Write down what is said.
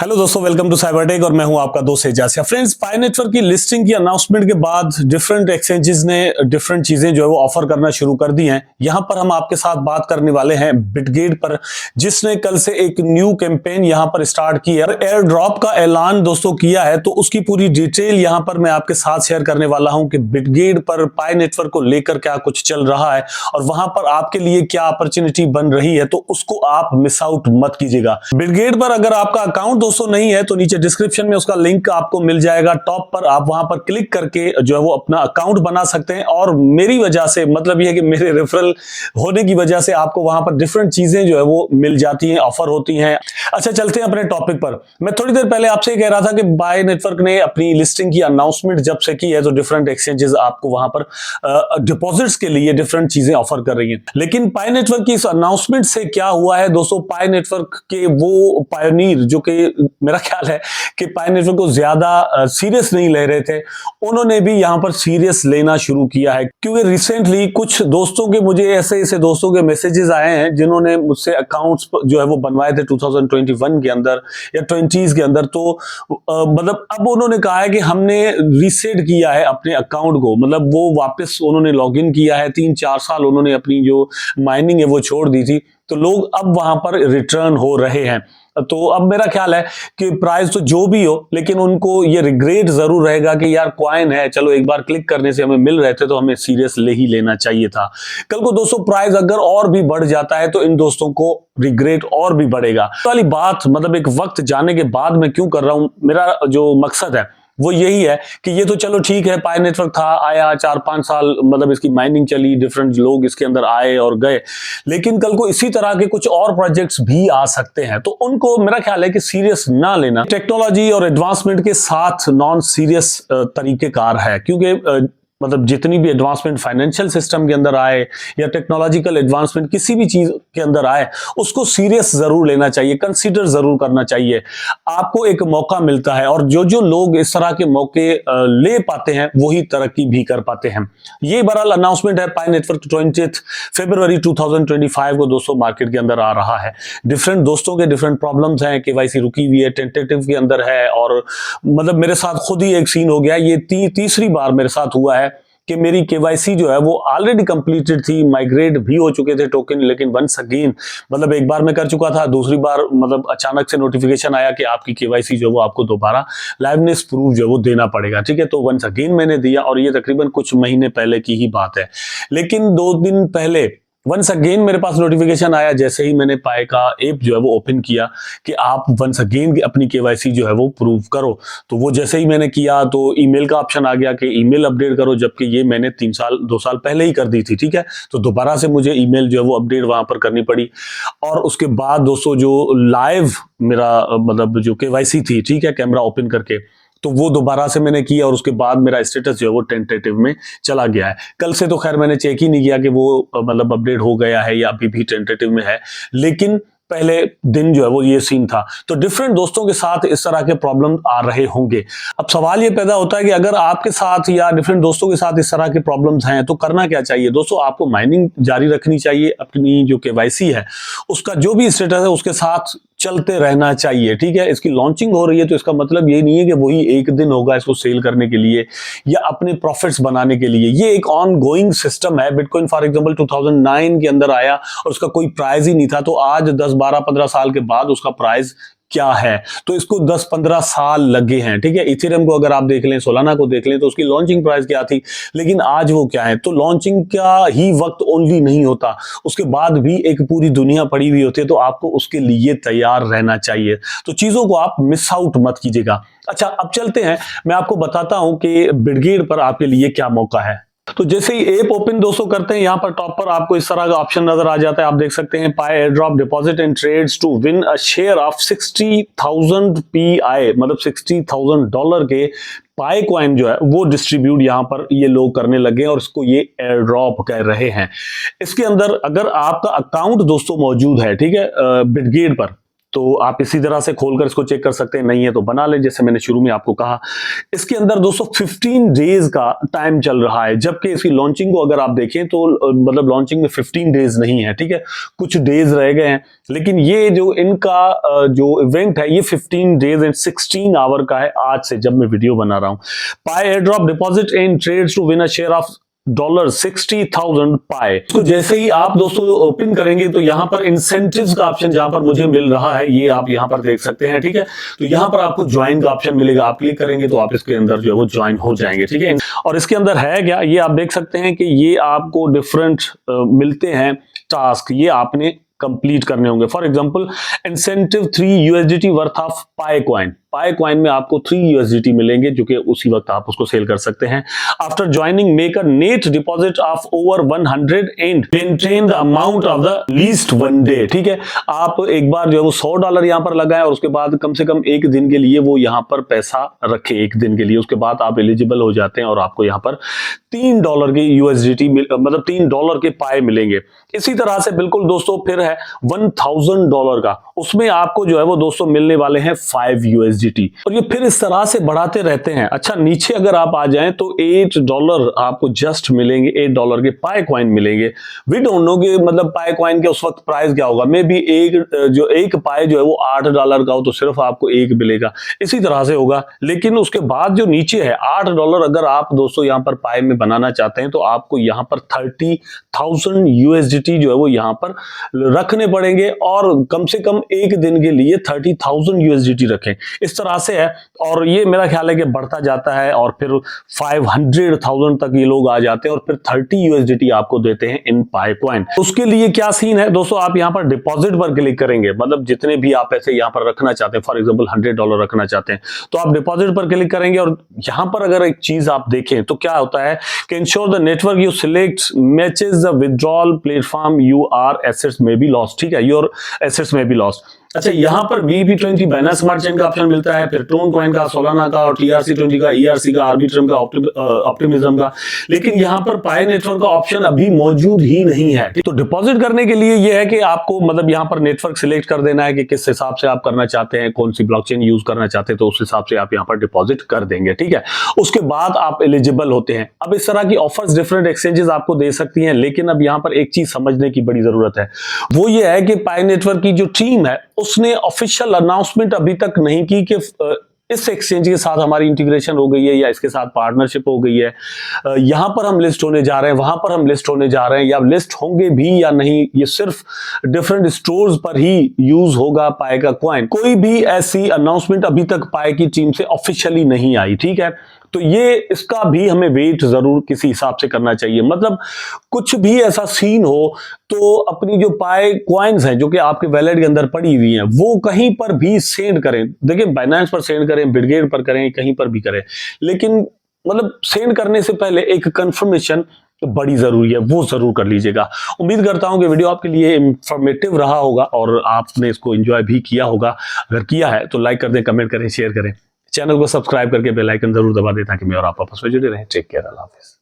Hello दोस्तों, welcome to Cybertech और मैं हूं आपका दोस्त एजाज। फ्रेंड्स, पाई नेटवर्क की लिस्टिंग की अनाउंसमेंट के बाद डिफरेंट एक्सचेंजेस ने डिफरेंट चीजें जो है वो ऑफर करना शुरू कर दी हैं। यहां पर हम आपके साथ बात करने वाले हैं बिटगेट पर, जिसने कल से एक न्यू कैंपेन यहां पर स्टार्ट की है और एयर ड्रॉप का ऐलान दोस्तों किया है। तो उसकी पूरी डिटेल यहां पर मैं आपके साथ शेयर करने वाला हूं कि बिटगेट पर पाई नेटवर्क को लेकर क्या कुछ चल रहा है और वहां पर आपके लिए क्या अपॉर्चुनिटी बन रही है, तो उसको आप मिस आउट मत कीजिएगा। बिटगेट पर अगर आपका अकाउंट दोस्तों नहीं है तो नीचे डिस्क्रिप्शन में उसका लिंक आपको मिल जाएगा टॉप पर। आप वहां पर क्लिक करके जो है वो अपना अकाउंट बना सकते हैं और मेरी वजह से, मतलब ये है कि मेरे रेफरल होने की वजह से आपको वहां पर डिफरेंट चीजें जो है वो मिल जाती हैं, ऑफर होती हैं। अच्छा, चलते हैं अपने टॉपिक पर। मैं थोड़ी देर पहले आपसे कह रहा था कि बाय नेटवर्क ने अपनी लिस्टिंग की अनाउंसमेंट जब से की है तो डिफरेंट एक्सचेंजेस आपको वहां पर डिपॉजिट्स के लिए डिफरेंट चीजें ऑफर कर रही हैं। लेकिन पाई नेटवर्क की इस अनाउंसमेंट से क्या हुआ है दोस्तों, पाई नेटवर्क के वो पायोनियर जो कि मेरा ख्याल है कि पाई नेटवर्क को ज्यादा सीरियस नहीं ले रहे थे, उन्होंने भी यहां पर सीरियस लेना शुरू किया है। क्योंकि रिसेंटली कुछ दोस्तों के, मुझे ऐसे दोस्तों के मैसेजेस आए हैं जिन्होंने मुझसे अकाउंट्स जो है वो बनवाए थे 2021 के अंदर या 20s के अंदर। तो मतलब अब उन्होंने कहा है कि हमने रीसेट किया है अपने अकाउंट को, मतलब वो वापस उन्होंने लॉगिन किया है। 3-4 साल उन्होंने अपनी जो माइनिंग है वो छोड़ दी थी, तो लोग अब वहां पर रिटर्न हो रहे हैं। तो अब मेरा ख्याल है कि प्राइस तो जो भी हो, लेकिन उनको ये रिग्रेट जरूर रहेगा कि यार कॉइन है, चलो एक बार क्लिक करने से हमें मिल रहे थे तो हमें सीरियस ले ही लेना चाहिए था। कल को दोस्तों प्राइस अगर और भी बढ़ जाता है तो इन दोस्तों को रिग्रेट और भी बढ़ेगा। तो वाली बात, मतलब एक वक्त जाने के बाद मैं क्यों कर रहा हूं, मेरा जो मकसद है वो यही है कि ये तो चलो ठीक है, पाई नेटवर्क था, आया 4-5 साल, मतलब इसकी माइनिंग चली, डिफरेंट लोग इसके अंदर आए और गए, लेकिन कल को इसी तरह के कुछ और प्रोजेक्ट्स भी आ सकते हैं। तो उनको मेरा ख्याल है कि सीरियस ना लेना। टेक्नोलॉजी और एडवांसमेंट के साथ नॉन सीरियस तरीकेकार है, क्योंकि मतलब जितनी भी एडवांसमेंट फाइनेंशियल सिस्टम के अंदर आए या टेक्नोलॉजिकल एडवांसमेंट किसी भी चीज के अंदर आए, उसको सीरियस जरूर लेना चाहिए, कंसीडर जरूर करना चाहिए। आपको एक मौका मिलता है और जो जो लोग इस तरह के मौके ले पाते हैं वही तरक्की भी कर पाते हैं। ये बहरहाल अनाउंसमेंट है पाई नेटवर्क 20 फरवरी 2025 को दोस्तों मार्केट के अंदर आ रहा है। डिफरेंट दोस्तों के डिफरेंट प्रॉब्लम्स हैं, केवाईसी रुकी हुई है, टेंटेटिव के अंदर है, और मतलब मेरे साथ खुद ही एक सीन हो गया। ये तीसरी बार मेरे साथ हुआ है कि मेरी केवाईसी जो है वो ऑलरेडी कंप्लीटेड थी, माइग्रेट भी हो चुके थे टोकन, लेकिन वंस अगेन, मतलब एक बार मैं कर चुका था, दूसरी बार मतलब अचानक से नोटिफिकेशन आया कि आपकी केवाईसी जो है वो आपको दोबारा लाइवनेस प्रूफ जो है वो देना पड़ेगा। ठीक है, तो वंस अगेन मैंने दिया और ये तकरीबन कुछ महीने पहले की ही बात है। लेकिन 2 दिन पहले वंस अगेन मेरे पास नोटिफिकेशन आया, जैसे ही मैंने पाई का ऐप जो है वो ओपन किया कि आप वंस अगेन अपनी केवाईसी जो है वो प्रूव करो। तो वो जैसे ही मैंने किया तो ईमेल का ऑप्शन आ गया कि ईमेल अपडेट करो, जबकि ये मैंने 2 साल पहले ही कर दी थी। ठीक है, तो दोबारा से मुझे ईमेल जो है वो अपडेट वहां पर करनी पड़ी। और उसके बाद दोस्तों जो लाइव मेरा मतलब जो केवाईसी थी, ठीक है, कैमरा ओपन करके, तो वो दोबारा से मैंने किया और उसके बाद मेरा स्टेटस जो है वो टेंटेटिव में चला गया है। कल से तो खैर मैंने चेक ही नहीं किया कि वो मतलब अपडेट हो गया है या अभी भी टेंटेटिव में है, लेकिन पहले दिन जो है वो ये सीन था। तो डिफरेंट दोस्तों के साथ इस तरह के प्रॉब्लम आ रहे होंगे। अब सवाल ये पैदा होता है कि अगर आपके साथ या डिफरेंट दोस्तों के साथ इस तरह के प्रॉब्लम्स हैं तो करना क्या चाहिए दोस्तों। आपको माइनिंग जारी रखनी चाहिए, अपनी जो केवाईसी है उसका जो भी स्टेटस है उसके साथ चलते रहना चाहिए। ठीक है, इसकी लॉन्चिंग हो रही है तो इसका मतलब ये नहीं है कि वही एक दिन होगा इसको सेल करने के लिए या अपने प्रॉफिट्स बनाने के लिए। ये एक ऑन गोइंग सिस्टम है। बिटकॉइन फॉर एग्जांपल 2009 के अंदर आया और उसका कोई प्राइस ही नहीं था, तो आज 10-12-15 साल के बाद उसका प्राइस क्या है, तो इसको 10-15 साल लगे हैं। ठीक है, इथेरियम को अगर आप देख लें, सोलाना को देख लें, तो उसकी लॉन्चिंग प्राइस क्या थी, लेकिन आज वो क्या है। तो लॉन्चिंग का ही वक्त ओनली नहीं होता, उसके बाद भी एक पूरी दुनिया पड़ी हुई होती है, तो आपको उसके लिए तैयार रहना चाहिए। तो चीजों को आप मिस आउट मत कीजिएगा। अच्छा, अब चलते हैं, मैं आपको बताता हूं कि बिटगेट पर आपके लिए क्या मौका है। तो जैसे ही ऐप ओपन दोस्तों करते हैं, यहां पर टॉप पर आपको इस तरह का ऑप्शन नजर आ जाता है। आप देख सकते हैं Pi air drop deposit and trades to win a share of 60,000 PI, मतलब $60,000 के पाई कॉइन जो है वो डिस्ट्रीब्यूट यहां पर ये लोग करने लगे और इसको ये एयर ड्रॉप कह रहे हैं। इसके अंदर अगर आपका अकाउंट दोस्तों मौजूद है, ठीक है, बिटगेट पर, तो आप इसी तरह से खोलकर इसको चेक कर सकते हैं, नहीं है तो बना लें जैसे मैंने शुरू में आपको कहा। इसके अंदर दोस्तों 15 डेज का टाइम चल रहा है, जबकि इसकी लॉन्चिंग को अगर आप देखें तो मतलब लॉन्चिंग में 15 डेज नहीं है, ठीक है, कुछ डेज रह गए हैं। लेकिन ये जो इनका जो इवेंट है ये 15 डेज एंड 16 आवर का है आज से जब मैं वीडियो बना रहा हूं। Pi air drop deposit in trades to win a share of $60,000 पाए। तो जैसे ही आप दोस्तों ओपन करेंगे तो यहां पर इंसेंटिव्स का ऑप्शन जहां पर मुझे मिल रहा है ये आप यहां पर देख सकते हैं, ठीक है। तो यहां पर आपको ज्वाइन का ऑप्शन मिलेगा, आप क्लिक करेंगे तो आप इसके अंदर जो है वो ज्वाइन हो जाएंगे, ठीक है। और इसके अंदर है क्या, ये आप देख सकते हैं कि ये आपको डिफरेंट मिलते हैं टास्क, ये आपने कंप्लीट करने होंगे। For example incentive 3 USDT worth of pi coin, pi coin में आपको 3 USDT मिलेंगे जो कि उसी वक्त आप उसको सेल कर सकते हैं। After joining make a net deposit of over 100 and maintain the amount of the least 1 day, ठीक है। आप एक बार जो है वो $100 यहां पर लगाएं और उसके बाद कम से कम एक दिन के लिए वो यहां पर पैसा रखे, एक दिन के लिए, उसके बाद आप एलिजिबल हो जाते हैं और आपको यहां पर $3 के USDT मतलब $3 के पाए मिलेंगे। इसी तरह से बिल्कुल दोस्तों फिर है $1,000 का, उसमें आपको जो है वो दोस्तों मिलने वाले हैं 5 USDT और ये फिर इस तरह से बढ़ाते रहते हैं। अच्छा नीचे अगर आप आ जाएं तो $8 आपको जस्ट मिलेंगे, $8 के पाई कॉइन मिलेंगे। वी डोंट नो कि मतलब पाई कॉइन के उस वक्त प्राइस क्या होगा, मे बी एक पाई जो है वो $8 का हो तो सिर्फ आपको एक मिलेगा, इसी तरह से होगा। लेकिन उसके बाद जो नीचे है $8 अगर आप दोस्तों यहां पर पाई में बनाना चाहते हैं तो आपको यहां पर 30,000 USDT जो है वो यहां पर रखने पड़ेंगे और कम से कम एक दिन के लिए 30,000 USDT रखें, इस तरह से है। और ये मेरा ख्याल है कि बढ़ता जाता है और फिर 500,000 तक ये लोग आ जाते हैं और फिर 30 USDT आपको देते हैं इन पाई कॉइन। उसके लिए क्या सीन है दोस्तों, आप यहां पर डिपॉजिट पर क्लिक करेंगे, मतलब जितने भी आप पैसे यहां पर रखना चाहते हैं, फॉर एग्जांपल $100 रखना चाहते हैं तो आप डिपॉजिट पर क्लिक करेंगे और यहां पर अगर एक चीज आप देखें तो क्या होता है कि ensure the network you select matches the withdrawal platform your assets may be lost, ठीक है, your assets may be lost. अच्छा यहां पर BB20 बाइनेंस स्मार्ट चेन का ऑप्शन मिलता है, फिर टोन कॉइन का, सोलाना का और TRC20 का, ERC का, आर्बिट्रम का, ऑप्टिमिज्म का, लेकिन यहां पर पाई नेटवर्क का ऑप्शन अभी मौजूद ही नहीं है। तो डिपॉजिट करने के लिए यह है कि आपको मतलब यहां पर नेटवर्क सिलेक्ट कर देना है कि किस हिसाब से आप करना चाहते हैं, कौन सी ब्लॉकचेन यूज करना चाहते हैं, तो उस हिसाब से आप यहां पर डिपॉजिट कर देंगे, ठीक है। उसके बाद आप एलिजिबल होते हैं। अब इस तरह की ऑफर्स डिफरेंट एक्सचेंजेस आपको दे सकती हैं, लेकिन अब यहां पर एक चीज समझने की बड़ी जरूरत है, वो ये है कि पाई नेटवर्क की जो टीम है उसने ऑफिशियल अनाउंसमेंट अभी तक नहीं की कि इस एक्सचेंज के साथ हमारी इंटीग्रेशन हो गई है या इसके साथ पार्टनरशिप हो गई है, यहां पर हम लिस्ट होने जा रहे हैं, वहां पर हम लिस्ट होने जा रहे हैं, या लिस्ट होंगे भी या नहीं, ये सिर्फ डिफरेंट स्टोर्स पर ही यूज होगा पाई का कॉइन। कोई भी ऐसी अनाउंसमेंट अभी तक पाई की टीम से ऑफिशियली नहीं आई, ठीक है। तो ये इसका भी हमें वेट जरूर किसी हिसाब से करना चाहिए, मतलब कुछ भी ऐसा सीन हो तो अपनी जो पाई कॉइन्स हैं जो कि आपके वैलेट के अंदर पड़ी हुई हैं वो कहीं पर भी सेंड करें। देखिए बाइनेंस पर सेंड करें, बिटगेट पर करें, कहीं पर भी करें, लेकिन मतलब सेंड करने से पहले एक कंफर्मेशन बड़ी जरूरी है, वो जरूर कर लीजिएगा। उम्मीद करता हूं कि वीडियो आपके लिए इंफॉर्मेटिव रहा होगा और आपने इसको एंजॉय भी किया होगा। अगर किया है तो लाइक कर दें, कमेंट करें, शेयर करें, चैनल को सब्सक्राइब करके बेल आइकन जरूर दबा दें ताकि मैं और आप आपस में जुड़े रहें। टेक केयर, अल्लाह हाफिज़।